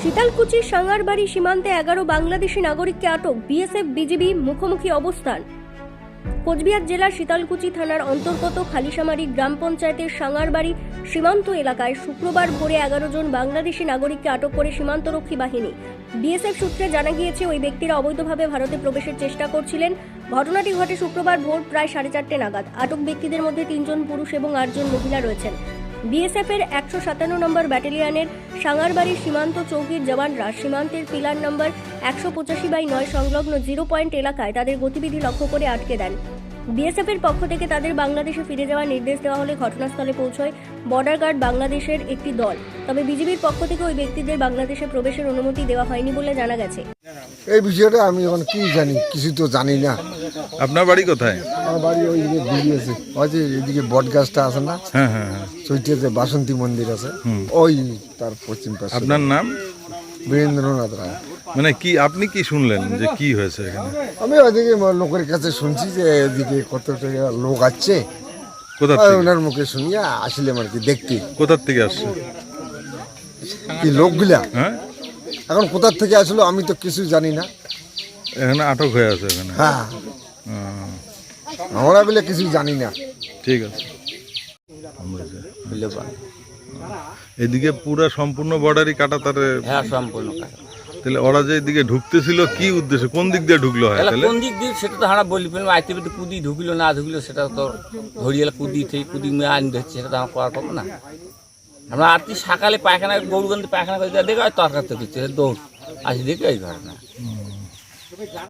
শীতলকুচির সাঙ্গারবাড়ি সীমান্তে 11 বাংলাদেশি নাগরিককে আটক। বিএসএফ বিজিবি মুখোমুখি অবস্থান। কোচবিহার জেলার শীতলকুচি থানার অন্তর্গত খালিশামারি গ্রাম পঞ্চায়েতের সাঙ্গারবাড়ি সীমান্ত এলাকায় শুক্রবার ভোরে 11 জন বাংলাদেশি নাগরিককে আটক করে সীমান্তরক্ষী বাহিনী। বিএসএফ সূত্রে জানা গিয়েছে, ওই ব্যক্তিরা অবৈধভাবে ভারতে প্রবেশের চেষ্টা করছিলেন। ঘটনাটি ঘটে শুক্রবার ভোর প্রায় 4:30 নাগাদ। আটক ব্যক্তিদের মধ্যে 3 জন পুরুষ এবং 8 জন মহিলা রয়েছেন। বিএসএফ এর 157 নম্বর ব্যাটালিয়নের সাঙ্গারবাড়ির সীমান্ত চৌকির জওয়ানরা সীমান্তের পিলার নম্বর 185/9 সংলগ্ন 0 পয়েন্ট এলাকায় তাদের গতিবিধি লক্ষ্য করে আটকে দেন। বিএসএফ এর পক্ষ থেকে তাদের বাংলাদেশে ফিরে যাওয়ার নির্দেশ দেওয়া হলে ঘটনাস্থলে পৌঁছয় বর্ডার গার্ড বাংলাদেশের একটি দল। তবে বিজিবির পক্ষ থেকে ওই ব্যক্তিদের বাংলাদেশে প্রবেশের অনুমতি দেওয়া হয়নি বলে জানা গেছে। এই বিষয়টা আমি এখন কি জানি, কিছু তো জানি না। আপনার বাড়ি কোথায়? আমার বাড়ি ওইদিকে দিকে ওই যে এদিকে বট গাছটা আছে না, হ্যাঁ হ্যাঁ হ্যাঁ। চৈত্রিতে বাসন্তী মন্দির আছে, ওই তার পশ্চিম পাশে। আপনার নাম? বীরেন্দ্রনাথ রায়। মানে কি আপনি কি শুনলেন যে কি হয়েছে এখানে? আমি ওইদিকে লোকের কাছে শুনছি যে এদিকে কত লোক আসছে, কোথা থেকে? ওনার মুখে শুনিয়া আসলাম আর কি দেখতে। কোথার থেকে আসছে? কি লোকগুলা হ্যাঁ, এখন কোথার থেকে আসলো আমি তো কিছু জানি না। এখানে আটক হয়ে আছে এখানে? হ্যাঁ, আহ, আমরা বলে কিছু জানি না। ঠিক আছে। এদিকে পুরা সম্পূর্ণ বর্ডারই কাটা তারে? হ্যাঁ, সম্পূর্ণ কাটা। তাহলে ওরা যে এদিকে ঢুকতেছিল কি উদ্দেশ্যে, কোন দিক দিয়ে ঢুকলো হয়? তাহলে কোন দিক দিয়ে সেটা তো আমরা বলি পেলাম। আইতে পেতে কুদি ঢুকিল না ঢুকিল সেটা তো ধরিয়ে কুদি থেকে কুদি মেয়ে আইন ধরছে, সেটা তো আমরা করার পাবো না। আমরা আর কি সকালে পায়খানা গরুগন্ধে পায়খানা করে দেখে তরকার তো কিছু দৌড় আসি দেখে এই ঘটনা।